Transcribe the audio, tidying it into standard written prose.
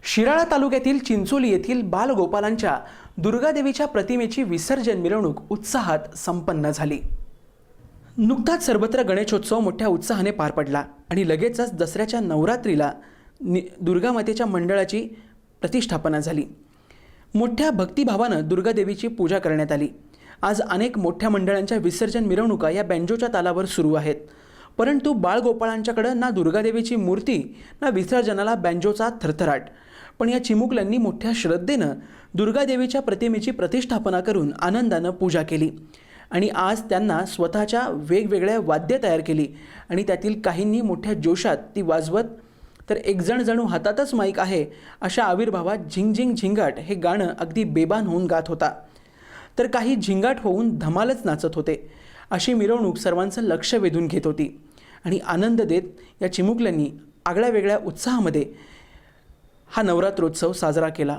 शिराळा तालुक्यातील चिंचोली येथील बालगोपालांच्या दुर्गादेवीच्या प्रतिमेची विसर्जन मिरवणूक उत्साहात संपन्न झाली। नुकताच सर्वत्र गणेशोत्सव मोठ्या उत्साहाने पार पडला आणि लगेचच दसऱ्याच्या नवरात्रीला दुर्गा मातेच्या मंडळाची प्रतिष्ठापना झाली। मोठ्या भक्तिभावाने दुर्गादेवीची पूजा करण्यात आली। आज अनेक मोठ्या मंडळांच्या विसर्जन मिरवणुका या बँजोच्या तालावर सुरू आहेत, परंतु बाळगोपाळांच्याकडे ना दुर्गादेवीची मूर्ती ना विसर्जनाला बँजोचा थरथराट। पण या चिमुकल्यांनी मोठ्या श्रद्धेने दुर्गादेवीच्या प्रतिमेची प्रतिष्ठापना करून आनंदाने पूजा केली आणि आज त्यांना स्वतःच्या वेगवेगळ्या वाद्य तयार केली आणि त्यातील काहींनी मोठ्या जोशात ती वाजवत, तर एक जण जणू हातातच माईक आहे अशा आविर्भावात झिंग झिंग झिंगाट हे गाणं अगदी बेभान होऊन गात होता, तर काही झिंगाट होऊन धमालच नाचत होते। अशी मिरवणूक सर्वांचं लक्ष वेधून घेत होती आणि आनंद देत या चिमुकल्यांनी आगळ्या वेगळ्या उत्साहामध्ये हा नवरात्रोत्सव साजरा केला।